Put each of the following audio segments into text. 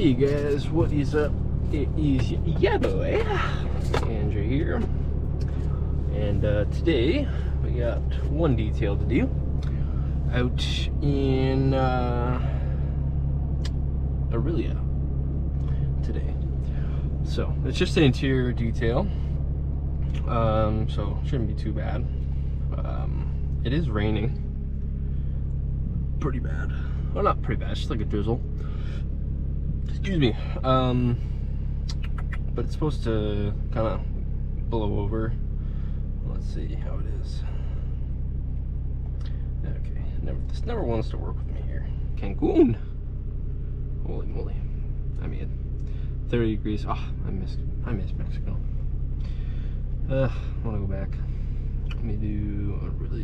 Hey guys, what is up? It is yeah boy, Andrew here, and today we got one detail to do out in Aurelia today. So it's just an interior detail, so shouldn't be too bad. It is raining pretty bad. Well, not pretty bad, it's just like a drizzle. Excuse me. But it's supposed to kind of blow over. Let's see how it is. Okay, this never wants to work with me here. Cancun. Holy moly! I mean, 30 degrees. Ah, oh, I miss Mexico. I want to go back. Let me do a really.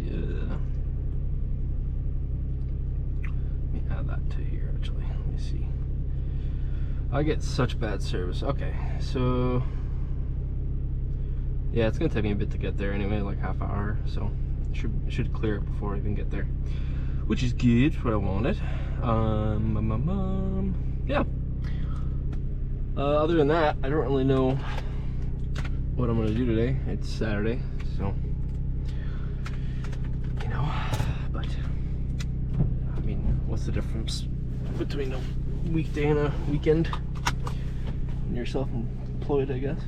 Let me add that to here. Actually, let me see. I get such bad service. Okay, so yeah, it's gonna take me a bit to get there anyway, like half hour. So it should clear it before I even get there, which is good. What I wanted. Yeah. Other than that, I don't really know what I'm gonna do today. It's Saturday, so you know. But I mean, what's the difference between a weekday and a weekend? And you're self-employed, I guess.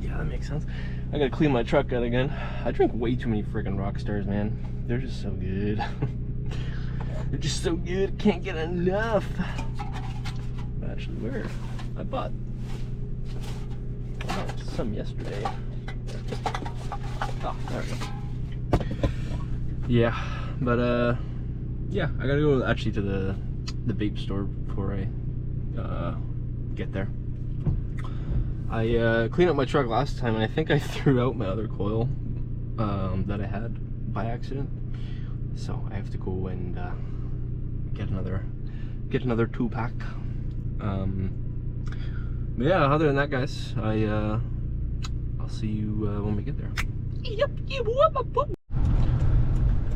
Yeah, that makes sense. I gotta clean my truck out again. I drink way too many freaking Rockstars, man. They're just so good. They're just so good. Can't get enough. Actually, where? I bought some yesterday. Oh, there we go. Yeah, but yeah, I gotta go actually to the vape store before I get there. I cleaned up my truck last time and I think I threw out my other coil that I had by accident, so I have to go and get another 2-pack. But yeah, other than that, guys, I'll see you when we get there. Yep.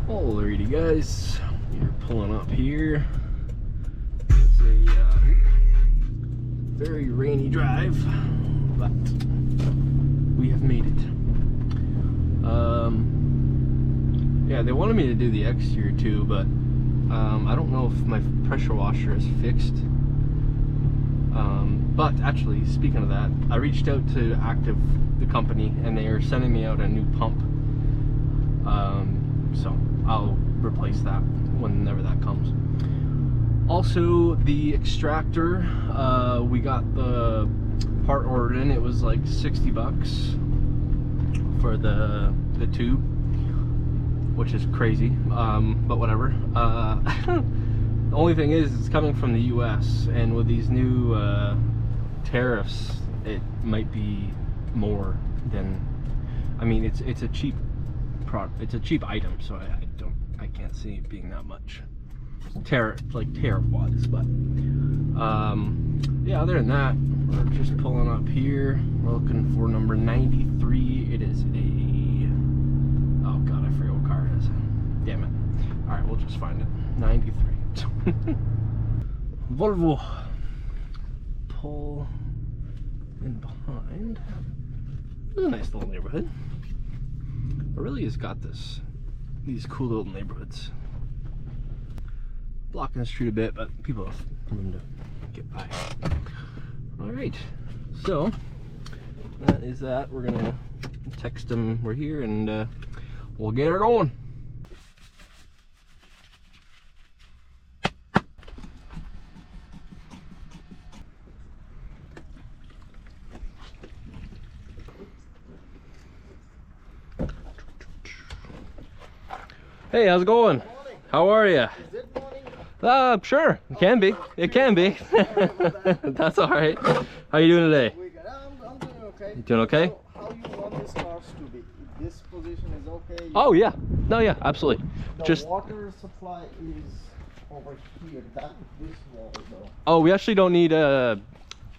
Alrighty, guys, we're pulling up here. It's a very rainy drive, but we have made it. Yeah, they wanted me to do the exterior too, but I don't know if my pressure washer is fixed. But actually, speaking of that, I reached out to Active, the company, and they are sending me out a new pump. So I'll replace that whenever that comes. Also, the extractor, we got the part ordered in. It was like 60 bucks for the tube, which is crazy, but whatever. The only thing is, it's coming from the US, and with these new tariffs, it might be more than, I mean, it's a cheap product, it's a cheap item, so I can't see it being that much tariff wise. But yeah, other than that, we're just pulling up here. We're looking for number 93. It is a, oh god, I forget what car it is. Damn it. All right, we'll just find it. 93. Volvo. Pull in behind. This is a nice little neighborhood. Aurelia's got these cool little neighborhoods. Blocking the street a bit, but people have room to get by. Alright, so that is that. We're gonna text them we're here, and we'll get her going. Hey, how's it going? Morning. How are you? Is it morning? Sure, it can be. It can be. That's all right. How you doing today? I'm doing okay. You doing okay? So how you want this cars to be? This position is okay? Oh yeah. No, yeah, absolutely. The Just water supply is over here. This wall though. oh, we actually don't need I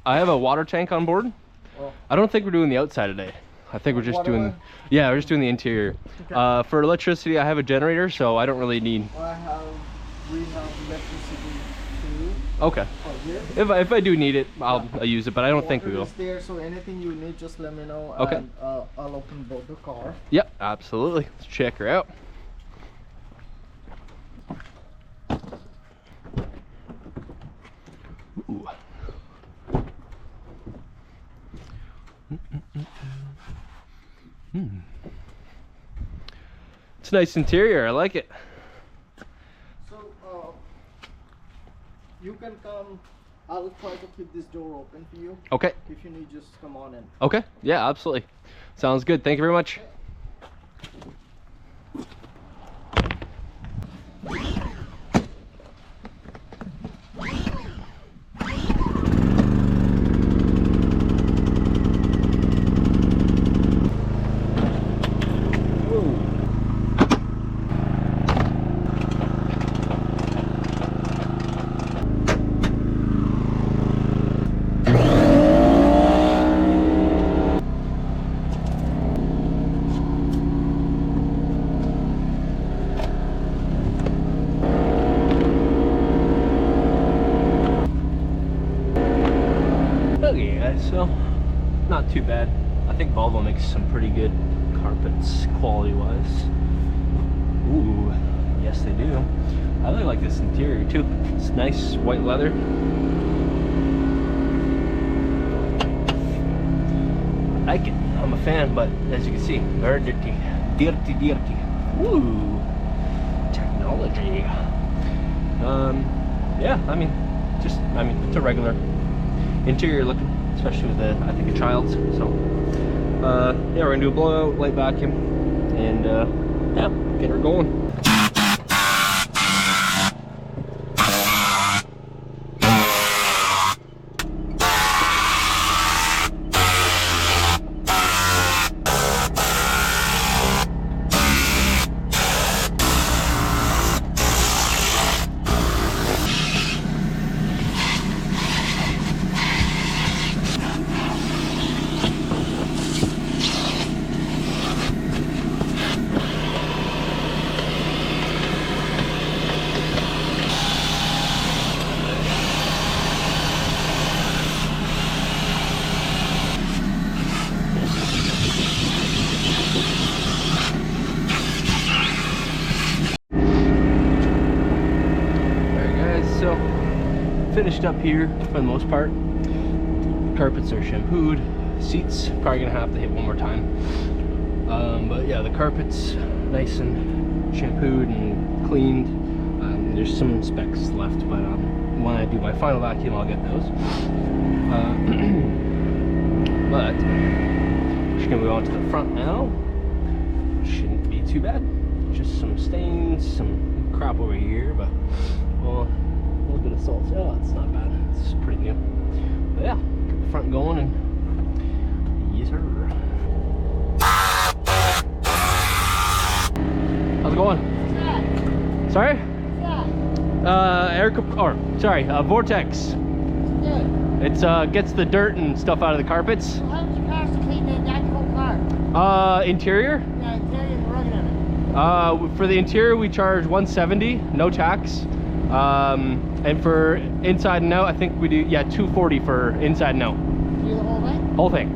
have a water tank on board. Oh. I don't think we're doing the outside today. I think we're just Whatever. doing, yeah, we're just doing the interior. Okay. For electricity, I have a generator, so I don't really need. We have electricity too. Okay. Or here. If I do need it, I'll use it, but I don't think we Water will. is there, so anything you need, just let me know. Okay. And, I'll open both the car. Yep, absolutely. Let's check her out. Ooh. It's a nice interior. I like it. So, you can come. I'll try to keep this door open for you. Okay. If you need, just come on in. Okay. Yeah, absolutely. Sounds good. Thank you very much. Okay, guys, so not too bad. I think Volvo makes some pretty good carpets quality-wise. Ooh, yes they do. I really like this interior too. It's nice white leather. I like it. I'm a fan, but as you can see, very dirty. Dirty, dirty. Ooh, technology. Yeah, I mean, it's a regular interior looking, especially with I think a child's. So yeah, we're gonna do a blowout, light vacuum, and yeah, get her going. Finished up here for the most part. Carpets are shampooed. Seats probably gonna have to hit one more time. But yeah, the carpets nice and shampooed and cleaned. There's some specks left, but when I do my final vacuum, I'll get those. But just gonna go on to the front now. Shouldn't be too bad. Just some stains, some crap over here, but well. A little bit of salt. Oh, it's not bad. It's pretty new. But yeah, get the front going and yes sir. How's it going? What's that? Sorry? What's that? Vortex. Good. It's gets the dirt and stuff out of the carpets. So how much it cost to clean that whole car? Interior? Yeah, interior and rugged of it. For the interior we charge $170, no tax. And for inside and out, I think we do, yeah, $240 for inside and out. Do the whole thing? Whole thing,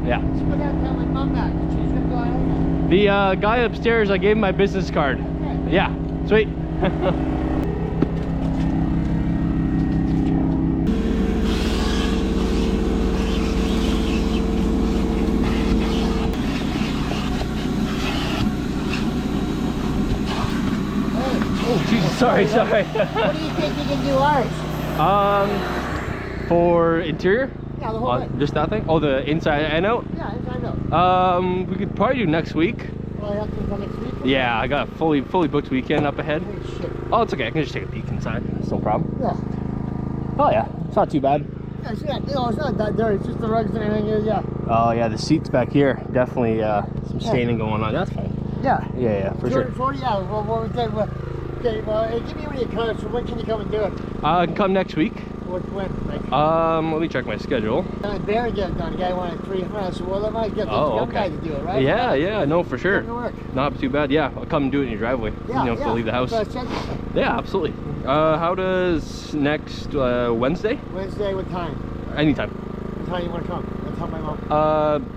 yeah. Let's put that down my mom back. She's gonna go out. The guy upstairs, I gave him my business card. Okay. Yeah, sweet. Oh, Jesus, sorry. What do you think you can do ours? For interior? Yeah, the whole thing. Just that thing? Oh, the inside and out? Yeah, inside out. We could probably do next week. Well, I have to go next week? Yeah, I got a fully booked weekend up ahead. Holy shit. Oh, it's okay. I can just take a peek inside. It's no problem. Yeah. Oh, yeah. It's not too bad. Yeah, it's not that dirty. It's just the rugs and everything. Yeah. Oh, yeah. The seats back here. Definitely some staining going on. That's fine. Yeah. Yeah, for sure. 40 hours. Well, what was that? Okay, well, hey, give me when you come. So when can you come and do it? I can come next week. when? Like, Let me check my schedule. Barry get it done. The guy wanted 300. So well, I might get the young guy to do it, right? Yeah, yeah, no, for sure. Work. Not too bad. Yeah, I'll come and do it in your driveway. Yeah, you don't have to leave the house. Yeah, absolutely. How does next Wednesday? Wednesday, what time? Anytime. What time you want to come? I'll tell my mom.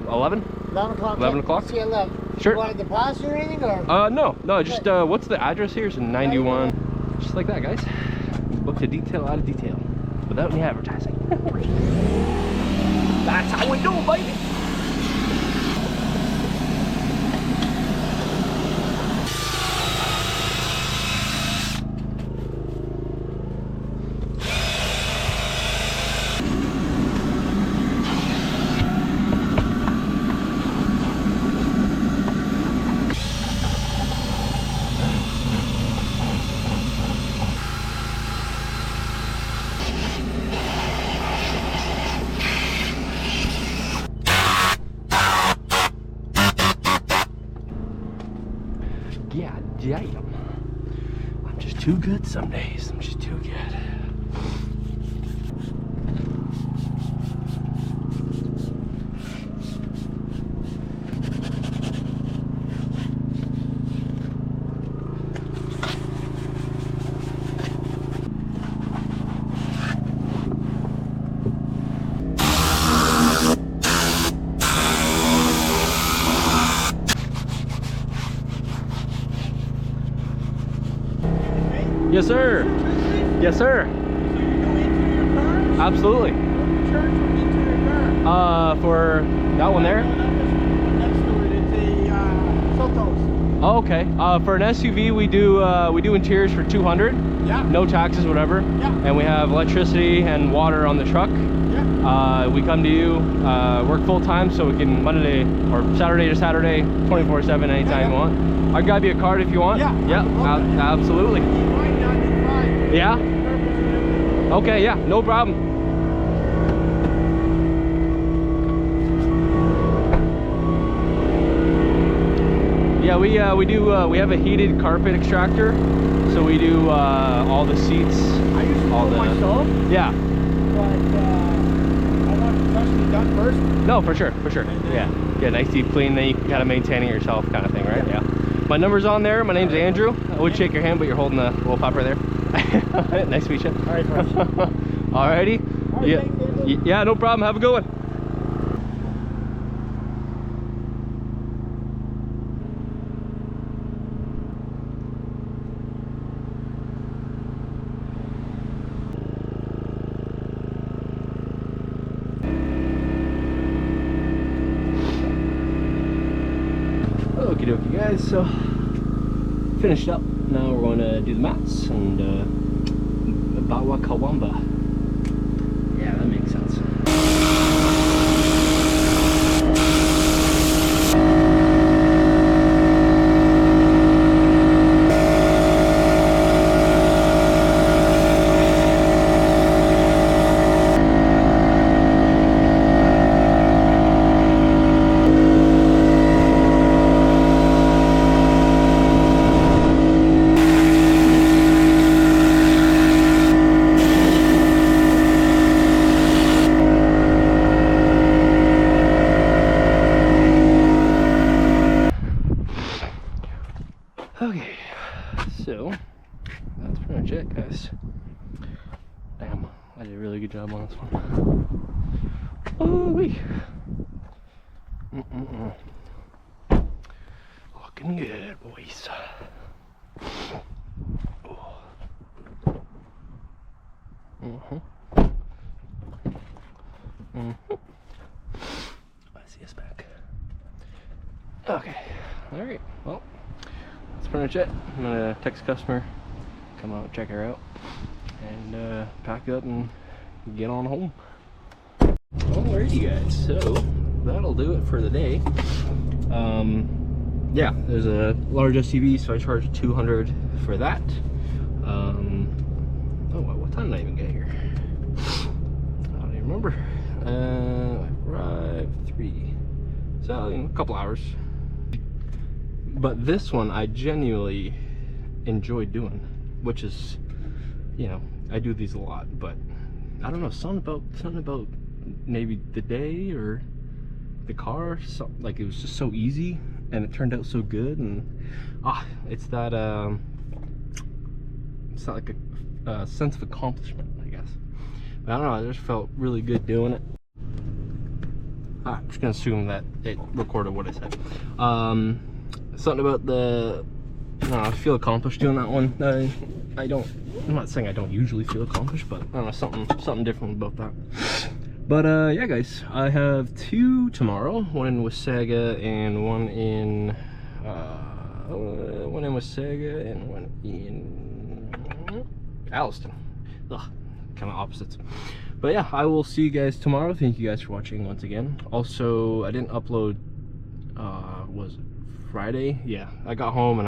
11? 11 o'clock. 11 o'clock? See you 11. Sure. You want a deposit or anything? Or? No, just what's the address here? It's 91. Just like that, guys. Book to detail out of detail without any advertising. That's how we do it, baby. God damn. I'm just too good some days. I'm just too good. Yes, sir. Yes, sir. So you go into your car? Absolutely. What church went into your car? For that one there? No, not this one. Next to it, it's a Sotos. Oh, okay. For an SUV, we do interiors for 200. Yeah. No taxes, whatever. Yeah. And we have electricity and water on the truck. Yeah. We come to you, work full time, so we can Monday or Saturday to Saturday, 24/7, anytime you want. I can grab you a card if you want. Yeah. Yeah. Absolutely. Yeah. Okay. Yeah. No problem. Yeah, we have a heated carpet extractor, so we do all the seats. I used to all do it the myself, yeah. but I want it professionally done first. No, for sure, for sure. Yeah, nice deep clean. Then you can kind of maintain it yourself, kind of thing, right? Yeah. My number's on there. My name's Andrew. I would shake your hand, but you're holding the little pupper there. Nice to meet you. All right, fresh. Alrighty. All right, Yeah. thanks, Andrew. Yeah, no problem. Have a good one. Okie dokie, guys, so finished up. Now we're going to do the mats and Bawa Kawamba. Yeah, that makes sense. Okay, so that's pretty much it, guys. Damn, I did a really good job on this one. Oh-wee. Looking good, boys. I see us back. Okay, all right, well. That's pretty much it. I'm gonna text a customer, come out, check her out, and pack up and get on home. Alrighty, guys, so that'll do it for the day. Yeah, there's a large SUV, so I charge 200 for that. Oh, what time did I even get here? I don't even remember. I arrived 3, so in a couple hours. But this one I genuinely enjoy doing, which is, you know, I do these a lot, but I don't know, something about maybe the day or the car, like it was just so easy and it turned out so good. And it's that it's not like a sense of accomplishment, I guess. But I don't know, I just felt really good doing it. I'm just gonna assume that it recorded what I said. Something about the, I feel accomplished doing that one. I'm not saying I don't usually feel accomplished, but I don't know, something different about that. But yeah, guys, I have 2 tomorrow. One in Wasaga and one in Wasaga and one in Alliston. Ugh, kind of opposites. But yeah, I will see you guys tomorrow. Thank you guys for watching once again. Also, I didn't upload, was it Friday? Yeah, I got home and